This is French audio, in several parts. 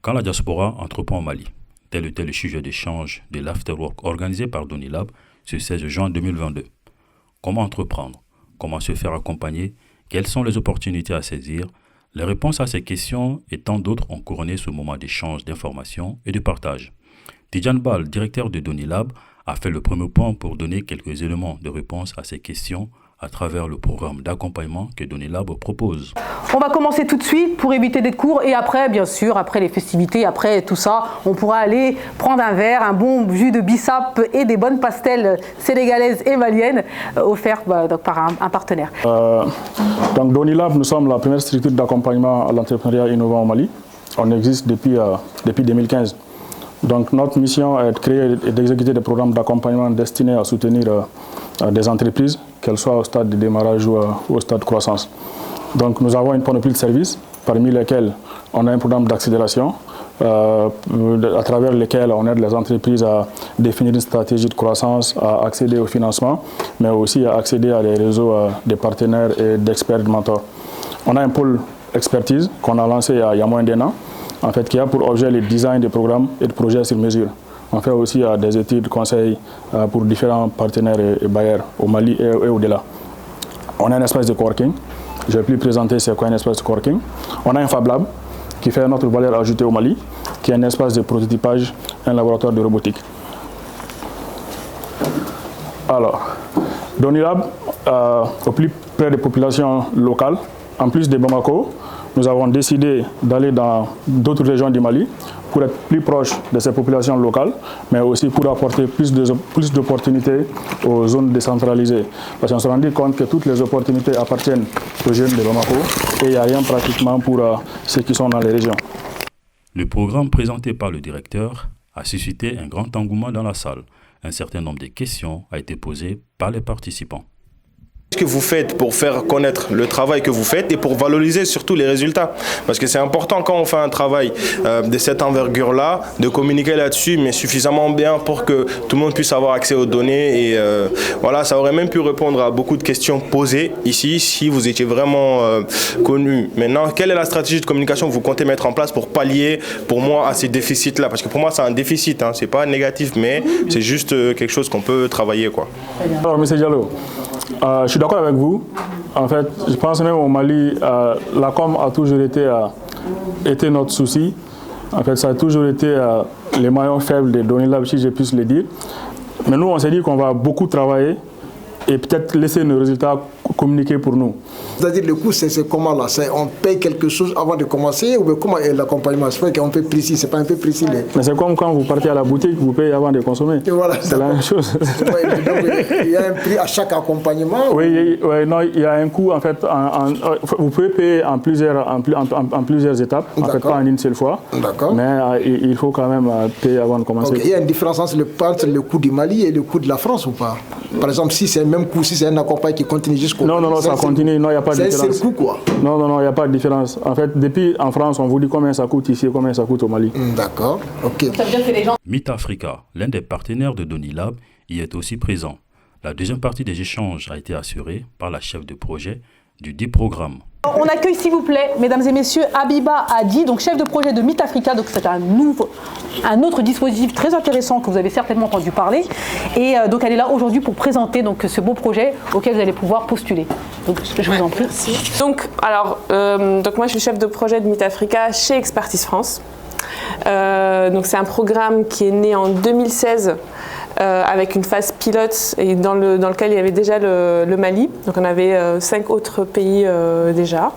Quand la diaspora entreprend au Mali, tel était le sujet d'échange de l'Afterwork organisé par Donilab ce 16 juin 2022. Comment entreprendre? Comment se faire accompagner? Quelles sont les opportunités à saisir? Les réponses à ces questions et tant d'autres ont couronné ce moment d'échange d'informations et de partage. Tidjane Bal, directeur de Donilab, a fait le premier point pour donner quelques éléments de réponse à ces questions à travers le programme d'accompagnement que Donilab propose. On va commencer tout de suite pour éviter d'être court et après, bien sûr, après les festivités, après tout ça, on pourra aller prendre un verre, un bon jus de bissap et des bonnes pastelles sénégalaises et maliennes offertes par un partenaire. Donc Donilab, nous sommes la première structure d'accompagnement à l'entrepreneuriat innovant au Mali. On existe depuis 2015. Donc notre mission est de créer et d'exécuter des programmes d'accompagnement destinés à soutenir des entreprises, qu'elles soient au stade de démarrage ou au stade de croissance. Donc nous avons une panoplie de services, parmi lesquels on a un programme d'accélération, à travers lesquels on aide les entreprises à définir une stratégie de croissance, à accéder au financement, mais aussi à accéder à des réseaux de partenaires et d'experts, de mentors. On a un pôle expertise qu'on a lancé il y a moins d'1 an, en fait, qui a pour objet le design des programmes et de projets sur mesure. On fait aussi des études de conseil pour différents partenaires et bailleurs au Mali et au-delà. On a un espace de coworking. Je vais plus présenter c'est quoi un espace de coworking. On a un Fab Lab qui fait notre valeur ajoutée au Mali, qui est un espace de prototypage, un laboratoire de robotique. Alors, Donilab, au plus près des populations locales, en plus de Bamako, nous avons décidé d'aller dans d'autres régions du Mali pour être plus proche de ces populations locales, mais aussi pour apporter plus d'opportunités aux zones décentralisées. Parce qu'on se rend compte que toutes les opportunités appartiennent aux jeunes de Bamako et il n'y a rien pratiquement pour ceux qui sont dans les régions. Le programme présenté par le directeur a suscité un grand engouement dans la salle. Un certain nombre de questions a été posé par les participants. Qu'est-ce que vous faites pour faire connaître le travail que vous faites et pour valoriser surtout les résultats? Parce que c'est important quand on fait un travail de cette envergure-là, de communiquer là-dessus, mais suffisamment bien pour que tout le monde puisse avoir accès aux données. Et voilà, ça aurait même pu répondre à beaucoup de questions posées ici si vous étiez vraiment connu. Maintenant, quelle est la stratégie de communication que vous comptez mettre en place pour pallier, pour moi, à ces déficits-là? Parce que pour moi, c'est un déficit, hein. C'est pas négatif, mais c'est juste quelque chose qu'on peut travailler, quoi. Alors, M. Diallo, je suis d'accord avec vous. En fait, je pense même au Mali, la com a toujours été notre souci. En fait, ça a toujours été les maillons faibles de Donilab, si je puisse le dire. Mais nous, on s'est dit qu'on va beaucoup travailler et peut-être laisser nos résultats communiquer pour nous. C'est-à-dire le coût, c'est comment là? On paye quelque chose avant de commencer ou comment est l'accompagnement? C'est pas un peu précis, c'est pas un peu précis. Mais c'est comme quand vous partez à la boutique, vous payez avant de consommer. Voilà, c'est la même chose. Il y a un prix à chaque accompagnement? Oui, non, il y a un coût en fait. Vous pouvez payer en plusieurs étapes, en fait, pas en une seule fois. D'accord. Mais il faut quand même payer avant de commencer. Okay. Il y a une différence entre le coût du Mali et le coût de la France ou pas? Par exemple, si c'est le même coût, si c'est un accompagnement qui continue jusqu'au... Non, ça continue. Non, il n'y a pas de différence. C'est le coût, quoi. Non, il n'y a pas de différence. En fait, depuis en France, on vous dit combien ça coûte ici et combien ça coûte au Mali. D'accord, ok. Ça veut dire que les gens... Meet Africa, l'un des partenaires de Donilab, y est aussi présent. La deuxième partie des échanges a été assurée par la chef de projet du dit programme. On accueille, s'il vous plaît, mesdames et messieurs, Habiba Hadi, donc chef de projet de Meet Africa. Donc c'est un autre dispositif très intéressant que vous avez certainement entendu parler. Et donc elle est là aujourd'hui pour présenter donc ce beau projet auquel vous allez pouvoir postuler. Donc je vous en prie. Merci. Donc moi je suis chef de projet de Meet Africa chez Expertise France. Donc c'est un programme qui est né en 2016. Avec une phase pilote et dans lequel il y avait déjà le Mali. Donc on avait 5 autres pays déjà.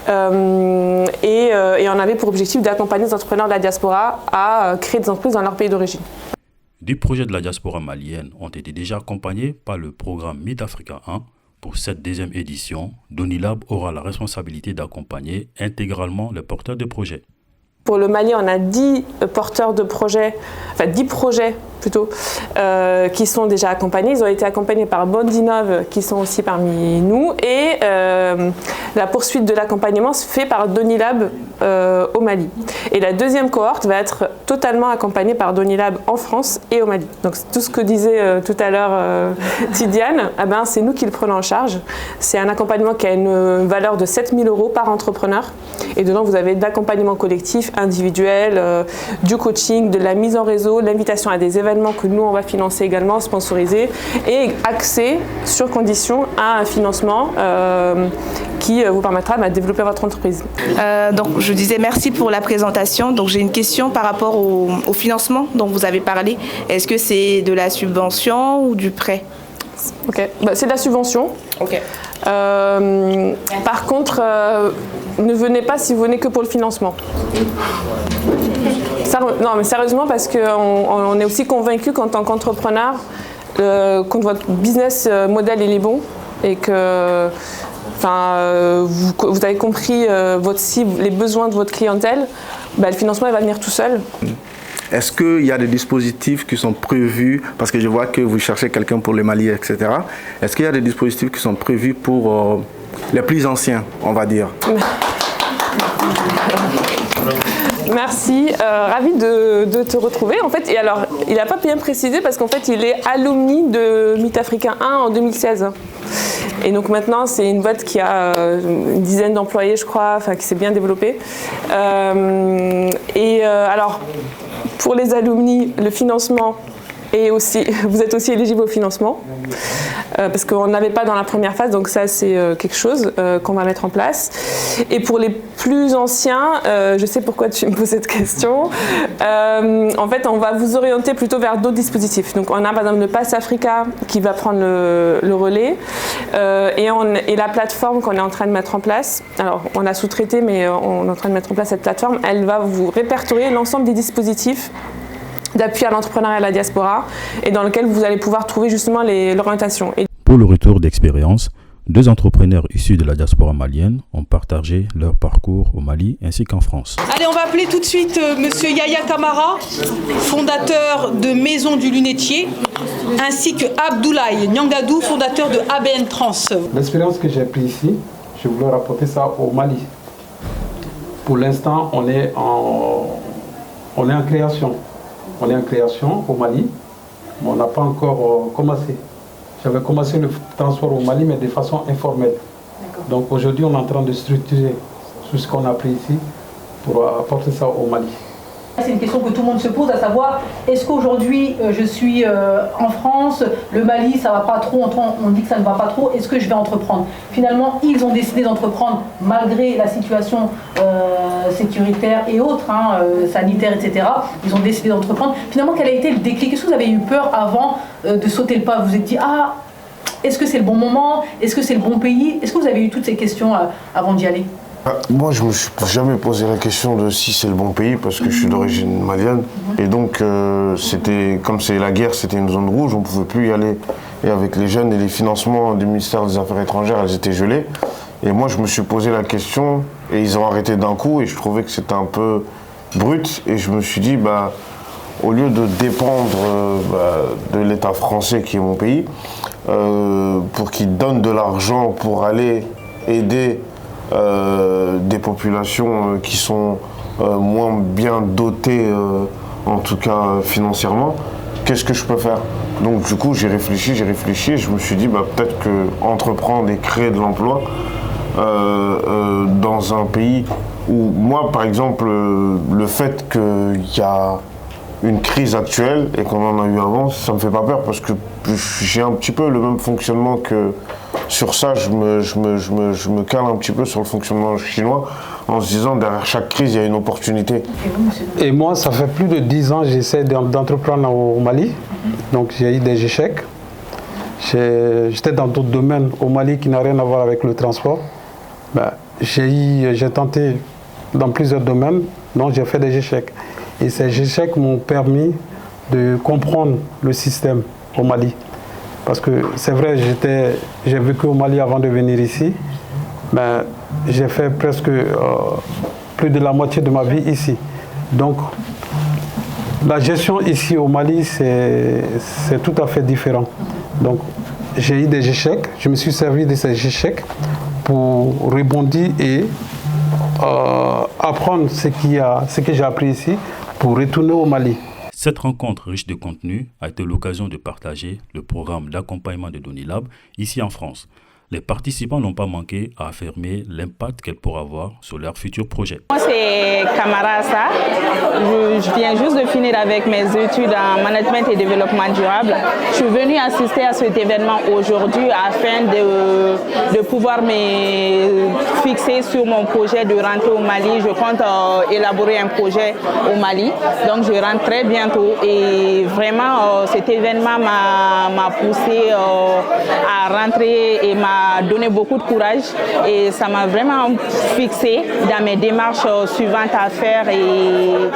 Et on avait pour objectif d'accompagner les entrepreneurs de la diaspora à créer des entreprises dans leur pays d'origine. 10 projets de la diaspora malienne ont été déjà accompagnés par le programme Meet Africa 1. Pour cette deuxième édition, Donilab aura la responsabilité d'accompagner intégralement les porteurs de projets. Pour le Mali, on a 10 porteurs de projets, enfin 10 projets plutôt, qui sont déjà accompagnés. Ils ont été accompagnés par Bondinov, qui sont aussi parmi nous. Et la poursuite de l'accompagnement se fait par Donilab au Mali. Et la deuxième cohorte va être totalement accompagnée par Donilab en France et au Mali. Donc tout ce que disait tout à l'heure Tidjane, c'est nous qui le prenons en charge. C'est un accompagnement qui a une valeur de 7 000 € par entrepreneur. Et dedans, vous avez de l'accompagnement collectif individuel, du coaching, de la mise en réseau, l'invitation à des événements que nous on va financer également, sponsoriser, et accès sur condition à un financement qui vous permettra de développer votre entreprise. Donc je disais merci pour la présentation. Donc j'ai une question par rapport au financement dont vous avez parlé. Est-ce que c'est de la subvention ou du prêt? Ok, c'est de la subvention. Ok. Par contre, ne venez pas si vous venez que pour le financement. Non, mais sérieusement, parce qu'on est aussi convaincu qu'en tant qu'entrepreneur, quand votre business model il est bon et que vous avez compris votre cible, les besoins de votre clientèle, le financement il va venir tout seul. Est-ce qu'il y a des dispositifs qui sont prévus, parce que je vois que vous cherchez quelqu'un pour le Mali, etc. Est-ce qu'il y a des dispositifs qui sont prévus pour les plus anciens, on va dire? Merci, ravi de te retrouver. En fait, et alors, il n'a pas bien précisé parce qu'en fait, il est alumni de Meet Africa 1 en 2016. Et donc maintenant, c'est une boîte qui a une dizaine d'employés, je crois, qui s'est bien développée. Alors, pour les alumni, le financement est aussi, vous êtes aussi éligible au financement parce qu'on n'avait pas dans la première phase, donc ça c'est quelque chose qu'on va mettre en place. Et pour les plus anciens, je sais pourquoi tu me poses cette question. En fait, on va vous orienter plutôt vers d'autres dispositifs. Donc on a par exemple le Pass Africa qui va prendre le relais et la plateforme qu'on est en train de mettre en place. Alors on a sous-traité, mais on est en train de mettre en place cette plateforme. Elle va vous répertorier l'ensemble des dispositifs d'appui à l'entrepreneuriat et à la diaspora, et dans lequel vous allez pouvoir trouver justement l'orientation. Pour le retour d'expérience, 2 entrepreneurs issus de la diaspora malienne ont partagé leur parcours au Mali ainsi qu'en France. Allez, on va appeler tout de suite Monsieur Yaya Kamara, fondateur de Maison du Lunetier, ainsi que Abdoulaye Nyangadou, fondateur de ABN Trans. L'expérience que j'ai prise ici, je voulais rapporter ça au Mali. Pour l'instant, on est en création. On est en création au Mali, mais on n'a pas encore commencé. J'avais commencé le transport au Mali, mais de façon informelle. Donc aujourd'hui, on est en train de structurer tout ce qu'on a appris ici pour apporter ça au Mali. C'est une question que tout le monde se pose, à savoir, est-ce qu'aujourd'hui je suis en France, le Mali ça va pas trop, on dit que ça ne va pas trop, est-ce que je vais entreprendre? Finalement, ils ont décidé d'entreprendre malgré la situation sécuritaire et autres, sanitaire, etc. Ils ont décidé d'entreprendre. Finalement, quel a été le déclic? Est-ce que vous avez eu peur avant de sauter le pas? Vous vous êtes dit, est-ce que c'est le bon moment? Est-ce que c'est le bon pays? Est-ce que vous avez eu toutes ces questions avant d'y aller? Moi, je ne me suis jamais posé la question de si c'est le bon pays parce que je suis d'origine malienne. Et donc, c'était comme c'est la guerre, c'était une zone rouge, on ne pouvait plus y aller. Et avec les jeunes et les financements du ministère des Affaires étrangères, elles étaient gelées. Et moi, je me suis posé la question et ils ont arrêté d'un coup et je trouvais que c'était un peu brut. Et je me suis dit, au lieu de dépendre de l'État français qui est mon pays, pour qu'il donne de l'argent pour aller aider des populations qui sont moins bien dotées, en tout cas financièrement, qu'est-ce que je peux faire? Donc du coup j'ai réfléchi et je me suis dit peut-être que entreprendre et créer de l'emploi dans un pays où moi par exemple le fait qu'il y a une crise actuelle et qu'on en a eu avant, ça me fait pas peur parce que j'ai un petit peu le même fonctionnement que sur ça, je me cale un petit peu sur le fonctionnement chinois en se disant derrière chaque crise, il y a une opportunité. Et moi, ça fait plus de 10 ans que j'essaie d'entreprendre au Mali. Donc j'ai eu des échecs. J'étais dans d'autres domaines au Mali qui n'ont rien à voir avec le transport. J'ai tenté dans plusieurs domaines, donc j'ai fait des échecs. Et ces échecs m'ont permis de comprendre le système au Mali. Parce que c'est vrai, j'ai vécu au Mali avant de venir ici, mais j'ai fait presque plus de la moitié de ma vie ici. Donc la gestion ici au Mali, c'est tout à fait différent. Donc j'ai eu des échecs, je me suis servi de ces échecs pour rebondir et apprendre ce que j'ai appris ici pour retourner au Mali. Cette rencontre riche de contenu a été l'occasion de partager le programme d'accompagnement de Donilab ici en France. les participants n'ont pas manqué à affirmer l'impact qu'elle pourra avoir sur leurs futurs projets. Moi, c'est Kamara Assa. Je viens juste de finir avec mes études en management et développement durable. Je suis venue assister à cet événement aujourd'hui afin de pouvoir me fixer sur mon projet de rentrer au Mali. Je compte élaborer un projet au Mali. Donc, je rentre très bientôt et vraiment, cet événement m'a poussé à rentrer et m'a donné beaucoup de courage et ça m'a vraiment fixé dans mes démarches suivantes à faire et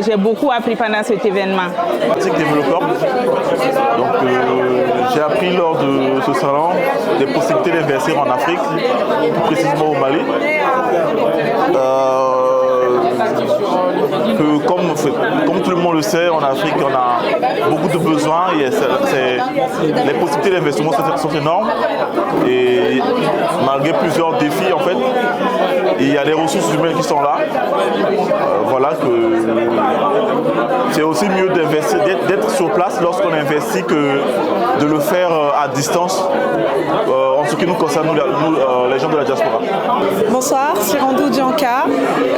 j'ai beaucoup appris pendant cet événement. Je suis développeur, donc j'ai appris lors de ce salon des possibilités d'investir en Afrique, plus précisément au Mali. Comme tout le monde le sait, en Afrique, on a beaucoup de besoins et les possibilités d'investissement sont énormes. Et malgré plusieurs défis, en fait, il y a des ressources humaines qui sont là. Voilà que c'est aussi mieux d'investir, d'être sur place lorsqu'on investit que de le faire à distance. En ce qui nous concerne, nous, les gens de la diaspora. Bonsoir, Sirando Dianka.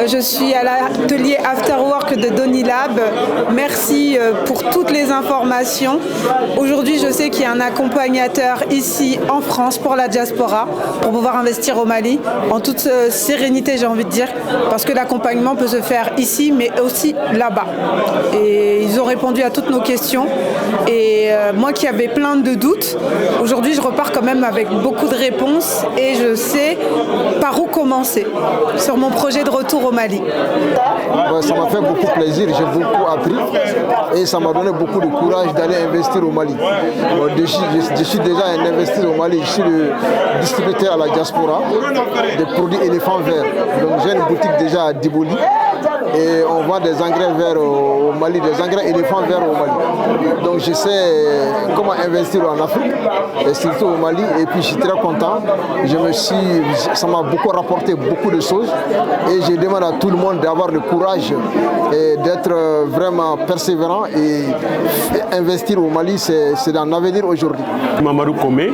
Je suis à l'atelier Afterwork de Donilab. Merci pour toutes les informations. Aujourd'hui, je sais qu'il y a un accompagnateur ici en France pour la diaspora, pour pouvoir investir au Mali, en toute sérénité, j'ai envie de dire, parce que l'accompagnement peut se faire ici, mais aussi là-bas. Et ils ont répondu à toutes nos questions. Et moi qui avais plein de doutes, aujourd'hui, je repars quand même avec beaucoup de réponses et je sais par où commencer sur mon projet de retour au Mali. Ça m'a fait beaucoup plaisir, j'ai beaucoup appris et ça m'a donné beaucoup de courage d'aller investir au Mali. Je suis déjà un investisseur au Mali, je suis le distributeur à la diaspora des produits éléphants verts. Donc j'ai une boutique déjà à Diboli et on vend des engrais verts au Mali, des engrais éléphants verts au Mali. Donc je sais comment investir en Afrique et surtout au Mali et puis je suis très content. Ça m'a beaucoup rapporté beaucoup de choses et je demande à tout le monde d'avoir le courage et d'être vraiment persévérant et investir au Mali, c'est dans l'avenir aujourd'hui. Mamadou Komé,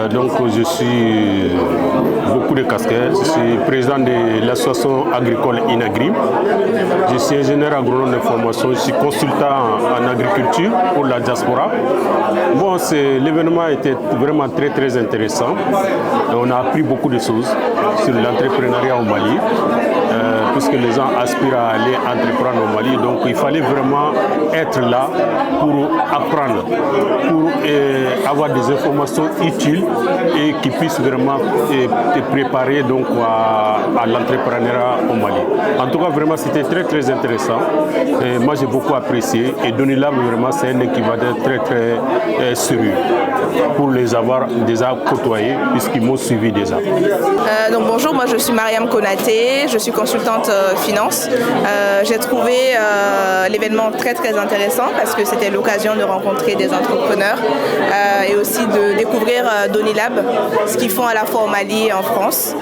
donc je suis beaucoup de casquettes, je suis président de l'association agricole Inagrim, je suis ingénieur agronome de formation, je suis consultant en agriculture pour la diaspora. Bon, l'événement était vraiment très intéressant. On a appris beaucoup de choses sur l'entrepreneuriat au Mali, puisque les gens aspirent à aller entreprendre au Mali. Donc il fallait vraiment être là pour apprendre, pour avoir des informations utiles et qui puissent vraiment te préparer donc, à l'entrepreneuriat au Mali. En tout cas, vraiment, c'était très intéressant. Et moi, j'ai beaucoup apprécié. Et Donilab, vraiment, c'est un équivalent très sérieux pour les avoir déjà côtoyés, puisqu'ils m'ont suivi déjà. Donc bonjour, moi je suis Mariam Konaté, je suis consultante finance. J'ai trouvé l'événement très intéressant parce que c'était l'occasion de rencontrer des entrepreneurs et aussi de découvrir Donilab, ce qu'ils font à la fois au Mali et en France.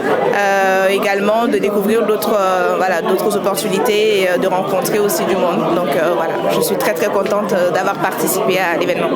Également de découvrir d'autres opportunités et de rencontrer aussi du monde. Donc voilà, je suis très contente d'avoir participé à l'événement.